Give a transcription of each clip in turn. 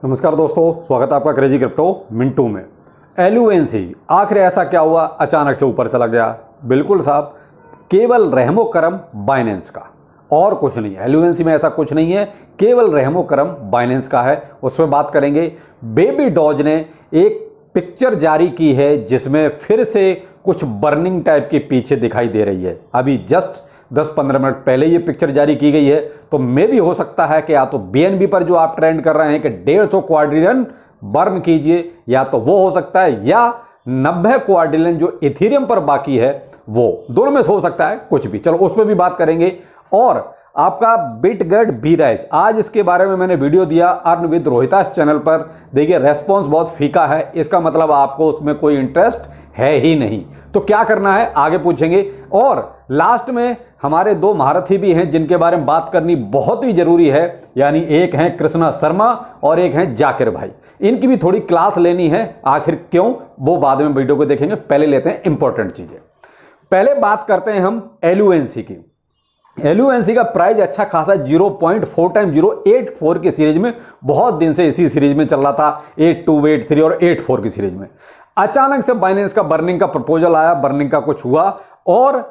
नमस्कार दोस्तों, स्वागत है आपका क्रेजी क्रिप्टो मिंटू में। LUNC आखिर ऐसा क्या हुआ, अचानक से ऊपर चला गया? बिल्कुल साहब, केवल रहमो करम बाइनेंस का, और कुछ नहीं है। LUNC में ऐसा कुछ नहीं है, केवल रहमो करम बाइनेंस का है। उस पर बात करेंगे। बेबी डॉज ने एक पिक्चर जारी की है जिसमें फिर से कुछ बर्निंग टाइप की पीछे दिखाई दे रही है। अभी जस्ट 10-15 मिनट पहले ये पिक्चर जारी की गई है। तो मे भी हो सकता है कि या तो BNB पर जो आप ट्रेंड कर रहे हैं कि 150 क्वाड्रिलियन बर्न कीजिए, या तो वो हो सकता है, या 90 क्वाड्रिलियन जो इथेरियम पर बाकी है वो, दोनों में से हो सकता है कुछ भी। चलो उस पर भी बात करेंगे। और आपका बिटगेट बीराइज, आज इसके बारे में मैंने वीडियो दिया अर्न विद रोहितास चैनल पर। देखिए रेस्पॉन्स बहुत फीका है, इसका मतलब आपको उसमें कोई इंटरेस्ट है ही नहीं। तो क्या करना है आगे पूछेंगे। और लास्ट में हमारे दो महारथी भी हैं जिनके बारे में बात करनी बहुत ही जरूरी है, यानी एक हैं कृष्णा शर्मा और एक हैं जाकिर भाई। इनकी भी थोड़ी क्लास लेनी है। आखिर क्यों, वो बाद में वीडियो को देखेंगे। पहले लेते हैं इंपॉर्टेंट चीजें। पहले बात करते हैं हम LUNC की। LUNC का प्राइस अच्छा खासा 0.4 टाइम 0.84 की सीरीज में बहुत दिन से इसी सीरीज में चल रहा था, 82, 83 और 84 की सीरीज में। अचानक से बाइनेंस का बर्निंग का प्रपोजल आया, बर्निंग का कुछ हुआ और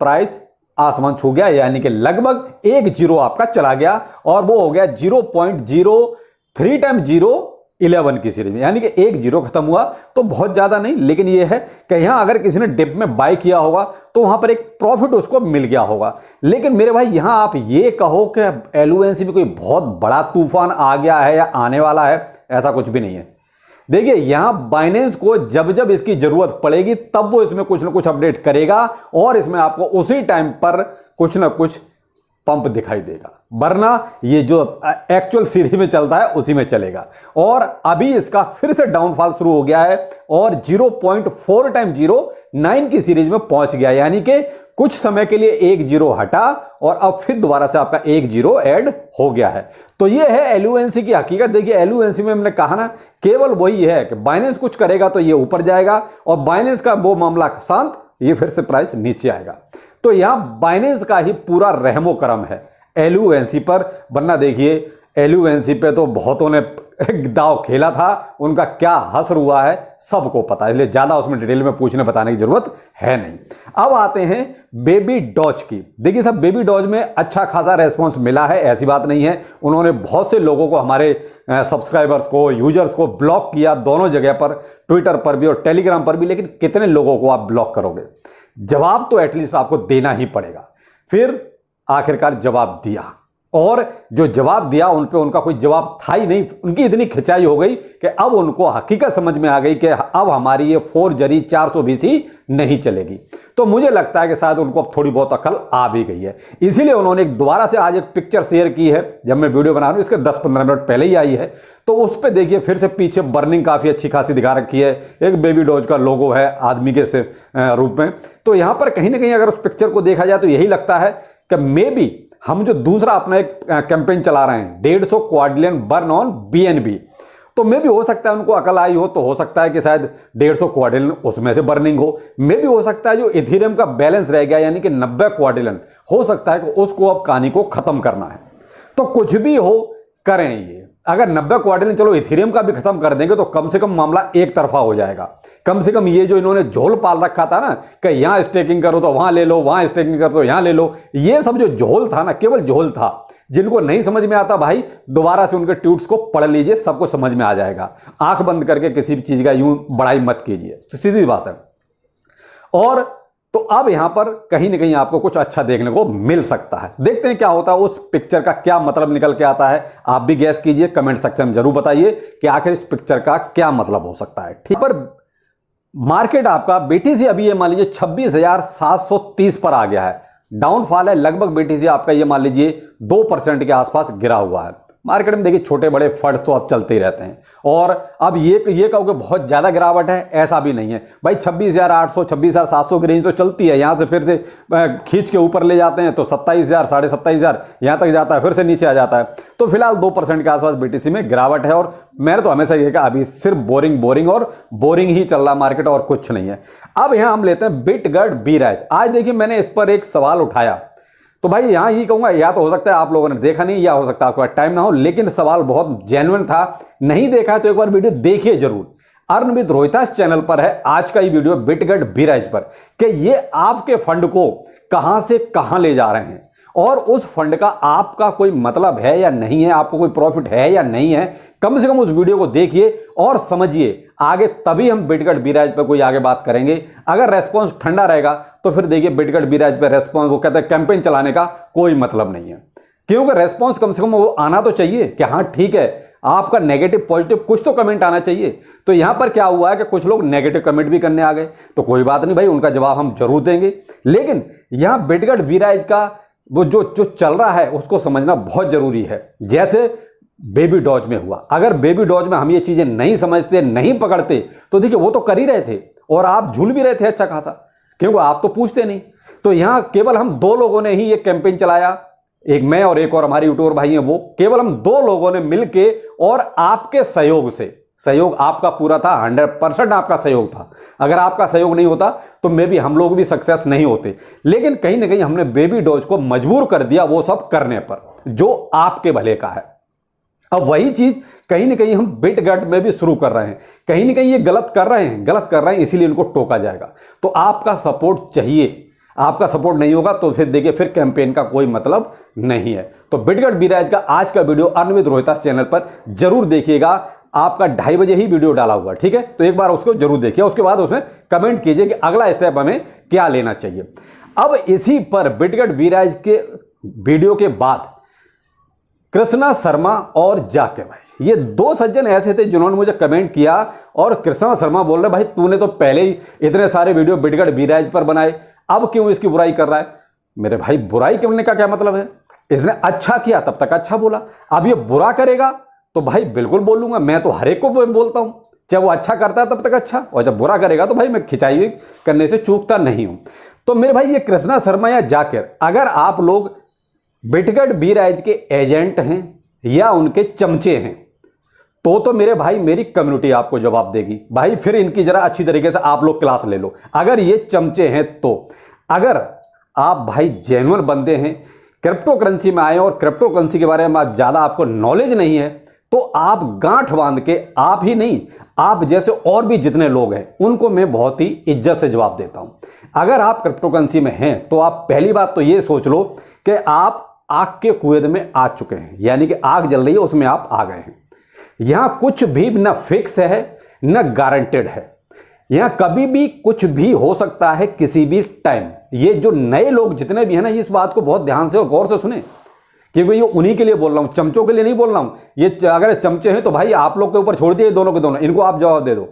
प्राइस आसमान छू गया, यानी कि लगभग 1 जीरो आपका चला गया और वो हो गया 0.03 टाइम 0.11 की सीरीज में, यानी कि 1 जीरो खत्म हुआ। तो बहुत ज्यादा नहीं, लेकिन यह है कि यहां अगर किसी ने डिप में बाय किया होगा तो वहां पर एक प्रॉफिट उसको मिल गया होगा। लेकिन मेरे भाई यहां आप ये कहो कि LUNC में कोई बहुत बड़ा तूफान आ गया है या आने वाला है, ऐसा कुछ भी नहीं है। देखिए यहां बाइनेंस को जब जब इसकी जरूरत पड़ेगी तब वो इसमें कुछ ना कुछ अपडेट करेगा और इसमें आपको उसी टाइम पर कुछ ना कुछ पंप दिखाई देगा, वरना ये जो एक्चुअल सीरीज में चलता है उसी में चलेगा। और अभी इसका फिर से डाउनफॉल शुरू हो गया है और 0.4 टाइम 0.9 की सीरीज में पहुंच गया, यानी कि कुछ समय के लिए 1 जीरो हटा और अब फिर दोबारा से आपका 1 जीरो ऐड हो गया है। तो ये है LUNC की हकीकत। देखिए LUNC में हमने कहा ना, केवल वही है कि बाइनेंस कुछ करेगा तो ये ऊपर जाएगा और बाइनेंस का वो मामला शांत, ये फिर से प्राइस नीचे आएगा। तो यहां बाइनेंस का ही पूरा रहमो करम है LUNC पर, वरना देखिए LUNC पे तो बहुतों ने दाव खेला था, उनका क्या हसर हुआ है सबको पता है, इसलिए ज्यादा उसमें डिटेल में पूछने बताने की जरूरत है नहीं। अब आते हैं बेबी डॉज की। देखिए साहब, बेबी डॉज में अच्छा खासा रेस्पॉन्स मिला है, ऐसी बात नहीं है। उन्होंने बहुत से लोगों को, हमारे सब्सक्राइबर्स को, यूजर्स को ब्लॉक किया दोनों जगह पर, ट्विटर पर भी और टेलीग्राम पर भी। लेकिन कितने लोगों को आप ब्लॉक करोगे? जवाब तो एटलीस्ट आपको देना ही पड़ेगा। फिर आखिरकार जवाब दिया और जो जवाब दिया उन पे उनका कोई जवाब था ही नहीं। उनकी इतनी खिंचाई हो गई कि अब उनको हकीकत समझ में आ गई कि अब हमारी ये 4 जरी 420 नहीं चलेगी। तो मुझे लगता है कि शायद उनको अब थोड़ी बहुत अकल आ भी गई है, इसीलिए उन्होंने दोबारा से आज एक पिक्चर शेयर की है। जब मैं वीडियो बना रहा हूं इसके 10-15 मिनट पहले ही आई है, तो उस पर देखिए फिर से पीछे बर्निंग काफी अच्छी खासी दिखा रखी है। एक बेबी डॉज का लोगो है आदमी के रूप में। तो यहां पर कहीं ना कहीं अगर उस पिक्चर को देखा जाए तो यही लगता है कि मे बी हम जो दूसरा अपना एक कैंपेन चला रहे हैं 150 क्वाड्रिलियन बर्न ऑन BNB, तो मे भी हो सकता है उनको अकल आई हो, तो हो सकता है कि शायद 150 क्वाड्रिलियन उसमें से बर्निंग हो। मे भी हो सकता है जो इथेरियम का बैलेंस रह गया यानी कि 90 क्वाड्रिलियन, हो सकता है कि उसको अब कहानी को खत्म करना है। तो कुछ भी हो करें, ये अगर 90 क्वाड्रिलियन चलो इथेरियम का भी खत्म कर देंगे तो कम से कम मामला एक तरफा हो जाएगा। कम से कम ये जो इन्होंने झोल पाल रखा था ना कि यहां स्टेकिंग करो तो वहां ले लो, वहां स्टेकिंग करो तो यहां ले लो, ये सब जो झोल था ना, केवल झोल था। जिनको नहीं समझ में आता भाई दोबारा से उनके ट्वीट्स को पढ़ लीजिए, सबको समझ में आ जाएगा। आंख बंद करके किसी भी चीज का यूं बड़ाई मत कीजिए, तो सीधी बात है। और तो अब यहां पर कहीं ना कहीं आपको कुछ अच्छा देखने को मिल सकता है। देखते हैं क्या होता है, उस पिक्चर का क्या मतलब निकल के आता है। आप भी गैस कीजिए, कमेंट सेक्शन में जरूर बताइए कि आखिर इस पिक्चर का क्या मतलब हो सकता है। ठीक, पर मार्केट आपका BTC अभी ये मान लीजिए 26,730 पर आ गया है। डाउनफॉल है लगभग BTC आपका ये मान लीजिए 2% के आसपास गिरा हुआ है। मार्केट में देखिए छोटे बड़े फंड्स तो अब चलते ही रहते हैं। और अब ये कहो कि बहुत ज्यादा गिरावट है, ऐसा भी नहीं है भाई। 26,800 26,700 की रेंज तो चलती है, यहां से फिर से खींच के ऊपर ले जाते हैं तो 27,000 27,500 यहां तक जाता है, फिर से नीचे आ जाता है। तो फिलहाल 2% के आसपास BTC में गिरावट है। और मैंने तो हमेशा ये कहा अभी सिर्फ बोरिंग ही चल रहा मार्केट और कुछ नहीं है। अब यहां हम लेते हैं बिटगेट बीराइज। आज देखिए मैंने इस पर एक सवाल उठाया तो भाई यहाँ ये कहूँगा, या तो हो सकता है आप लोगों ने देखा नहीं, या हो सकता है आपके पास टाइम ना हो, लेकिन सवाल बहुत जेन्युइन था। नहीं देखा है तो एक बार वीडियो देखिए जरूर। अर्न विद रोहितास चैनल पर है आज का ये वीडियो बिटगेट बीराइज पर, कि ये आपके फंड को कहां से कहां ले जा रहे हैं और उस फंड का आपका कोई मतलब है या नहीं है, आपको कोई प्रॉफिट है या नहीं है। कम से कम उस वीडियो को देखिए और समझिए आगे, तभी हम बिटगेट बीराइज पर कोई आगे बात करेंगे। अगर रेस्पॉन्स ठंडा रहेगा तो फिर देखिए बिटगेट बीराइज पर रेस्पॉन्स, वो कहते हैं कैंपेन चलाने का कोई मतलब नहीं है, क्योंकि रेस्पॉन्स कम से कम वो आना तो चाहिए कि हाँ ठीक है, आपका नेगेटिव पॉजिटिव कुछ तो कमेंट आना चाहिए। तो यहां पर क्या हुआ है कि कुछ लोग नेगेटिव कमेंट भी करने आ गए, तो कोई बात नहीं भाई, उनका जवाब हम जरूर देंगे। लेकिन यहां बिटगेट बीराइज का वो जो चल रहा है उसको समझना बहुत जरूरी है। जैसे बेबी डॉज में हुआ, अगर बेबी डॉज में हम ये चीजें नहीं समझते, नहीं पकड़ते, तो देखिए वो तो कर ही रहे थे और आप झूल भी रहे थे अच्छा खासा, क्योंकि आप तो पूछते नहीं। तो यहां केवल हम दो लोगों ने ही ये कैंपेन चलाया, एक मैं और एक और हमारे यूट्यूबर भाई हैं, वो केवल हम दो लोगों ने मिलके और आपके सहयोग से, सहयोग आपका पूरा था, 100% आपका सहयोग था। अगर आपका सहयोग नहीं होता तो मे भी हम लोग भी सक्सेस नहीं होते। लेकिन कहीं ना कहीं हमने बेबी डॉज को मजबूर कर दिया वो सब करने पर, जो आपके भले का है। अब वही चीज कहीं ना कहीं हम बिटगेट में भी शुरू कर रहे हैं। कहीं ना कहीं ये गलत कर रहे हैं, इसीलिए इनको टोका जाएगा। तो आपका सपोर्ट चाहिए, आपका सपोर्ट नहीं होगा तो फिर देखिए फिर कैंपेन का कोई मतलब नहीं है। तो बिटगेट बीराइज का आज का video earn with Rohitas channel पर जरूर देखिएगा। आपका 2:30 बजे ही वीडियो डाला हुआ, ठीक है, तो एक बार उसको जरूर देखिए, उसके बाद उसमें कमेंट कीजिए कि अगला स्टेप हमें क्या लेना चाहिए। अब इसी पर बिटगेट बीराइज के वीडियो के बाद कृष्णा शर्मा और जाकिर भाई, ये दो सज्जन ऐसे थे जिन्होंने मुझे कमेंट किया। और कृष्णा शर्मा बोल रहे भाई तूने तो पहले ही इतने सारे वीडियो बिटगेट बीराइज पर बनाए, अब क्यों इसकी बुराई कर रहा है। मेरे भाई बुराई करने का क्या मतलब है, इसने अच्छा किया तब तक अच्छा बोला, अब ये बुरा करेगा तो भाई बिल्कुल बोलूंगा। मैं तो हर एक को बोलता हूं, चाहे वो अच्छा करता है तब तक अच्छा, और जब बुरा करेगा तो भाई मैं खिंचाई करने से चूकता नहीं हूं। तो मेरे भाई ये कृष्णा शर्मा या जाकिर, अगर आप लोग बिटगेट बीराइज के एजेंट हैं या उनके चमचे हैं तो मेरे भाई मेरी कम्युनिटी आपको जवाब देगी। भाई फिर इनकी जरा अच्छी तरीके से आप लोग क्लास ले लो। अगर ये चमचे हैं तो, अगर आप भाई जेन्युइन बंदे हैं, क्रिप्टो करेंसी में आए और क्रिप्टो करेंसी के बारे में आप ज़्यादा आपको नॉलेज नहीं है, तो आप गांठ बांध के, आप ही नहीं, आप जैसे और भी जितने लोग हैं उनको मैं बहुत ही इज्जत से जवाब देता हूं। अगर आप क्रिप्टो करेंसी में हैं तो आप पहली बात तो ये सोच लो कि आप आग के कुएं में आ चुके हैं, यानी कि आग जल रही है उसमें आप आ गए हैं। यहां कुछ भी न फिक्स है न गारंटेड है, यहां कभी भी कुछ भी हो सकता है किसी भी टाइम। ये जो नए लोग जितने भी हैं ना, इस बात को बहुत ध्यान से और गौर से सुने, क्योंकि ये उन्हीं के लिए बोल रहा हूं, चमचों के लिए नहीं बोल रहा हूं। ये अगर चमचे हैं तो भाई आप लोग के ऊपर छोड़ दिए दोनों के दोनों, इनको आप जवाब दे दो।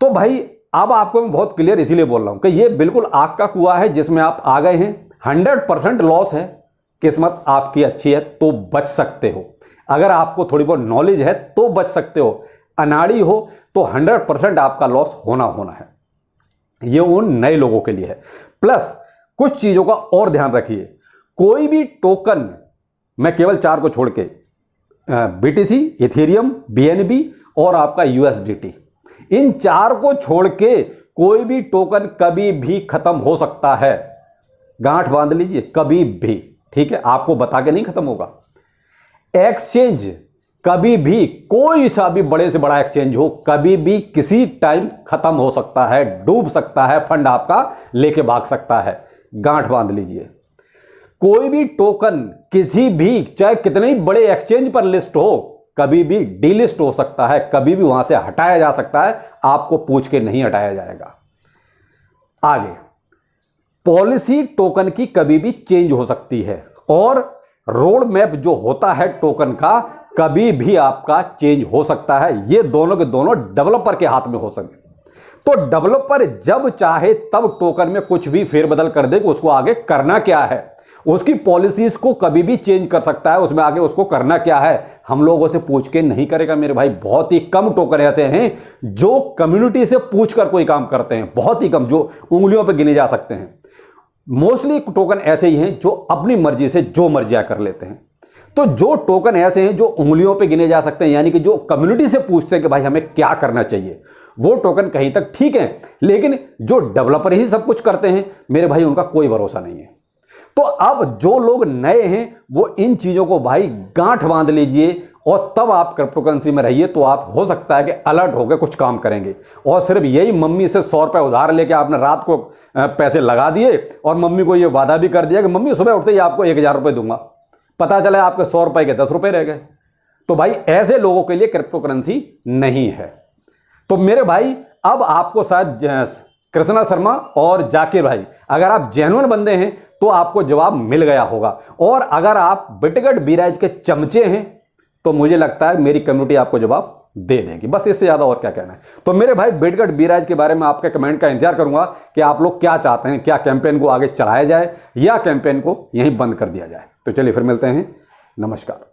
तो भाई अब आपको मैं बहुत क्लियर इसीलिए बोल रहा हूं कि ये बिल्कुल आग का कुआं है जिसमें आप आ गए हैं। 100% लॉस है, किस्मत आपकी अच्छी है तो बच सकते हो, अगर आपको थोड़ी बहुत नॉलेज है तो बच सकते हो। अनाड़ी हो तो 100% आपका लॉस होना है। ये उन नए लोगों के लिए है। प्लस कुछ चीजों का और ध्यान रखिए, कोई भी टोकन, मैं केवल 4 को छोड़ के, BTC, इथेरियम, BNB और आपका USDT, इन 4 को छोड़ के कोई भी टोकन कभी भी खत्म हो सकता है। गांठ बांध लीजिए, कभी भी, ठीक है, आपको बता के नहीं खत्म होगा। एक्सचेंज कभी भी, कोई सा भी बड़े से बड़ा एक्सचेंज हो, कभी भी किसी टाइम खत्म हो सकता है, डूब सकता है, फंड आपका लेके भाग सकता है। गांठ बांध लीजिए। कोई भी टोकन किसी भी, चाहे कितने ही बड़े एक्सचेंज पर लिस्ट हो, कभी भी डीलिस्ट हो सकता है, कभी भी वहां से हटाया जा सकता है, आपको पूछ के नहीं हटाया जाएगा। आगे, पॉलिसी टोकन की कभी भी चेंज हो सकती है, और रोड मैप जो होता है टोकन का कभी भी आपका चेंज हो सकता है। ये दोनों के दोनों डेवलपर के हाथ में हो सके, तो डेवलपर जब चाहे तब टोकन में कुछ भी फेरबदल कर दे, उसको आगे करना क्या है, उसकी पॉलिसीज को कभी भी चेंज कर सकता है, उसमें आगे उसको करना क्या है हम लोगों से पूछ के नहीं करेगा मेरे भाई। बहुत ही कम टोकन ऐसे हैं जो कम्युनिटी से पूछकर कोई काम करते हैं, बहुत ही कम, जो उंगलियों पर गिने जा सकते हैं। मोस्टली टोकन ऐसे ही हैं जो अपनी मर्जी से जो मर्जियां कर लेते हैं। तो जो टोकन ऐसे हैं जो उंगलियों पे गिने जा सकते हैं, यानी कि जो कम्युनिटी से पूछते हैं कि भाई हमें क्या करना चाहिए, वो टोकन कहीं तक ठीक है। लेकिन जो डेवलपर ही सब कुछ करते हैं मेरे भाई, उनका कोई भरोसा नहीं है। तो अब जो लोग नए हैं वो इन चीजों को भाई गांठ बांध लीजिए और तब आप क्रिप्टो करेंसी में रहिए, तो आप हो सकता है कि अलर्ट होकर कुछ काम करेंगे। और सिर्फ यही मम्मी से 100 रुपए उधार लेके आपने रात को पैसे लगा दिए और मम्मी को ये वादा भी कर दिया कि मम्मी सुबह उठते ही आपको 1000 रुपए दूंगा, पता चला आपके 100 रुपए के 10 रुपए रह गए। तो भाई ऐसे लोगों के लिए क्रिप्टो करेंसी नहीं है। तो मेरे भाई अब आपको शायद कृष्णा शर्मा और जाकिर भाई, अगर आप जेन्युइन बंदे हैं तो आपको जवाब मिल गया होगा, और अगर आप बिटगट बीराज के चमचे हैं तो मुझे लगता है मेरी कम्युनिटी आपको जवाब दे देगी। बस इससे ज्यादा और क्या कहना है। तो मेरे भाई बिटगट बीराज के बारे में आपके कमेंट का इंतजार करूंगा कि आप लोग क्या चाहते हैं, क्या कैंपेन को आगे चलाया जाए या कैंपेन को यहीं बंद कर दिया जाए। तो चलिए फिर मिलते हैं, नमस्कार।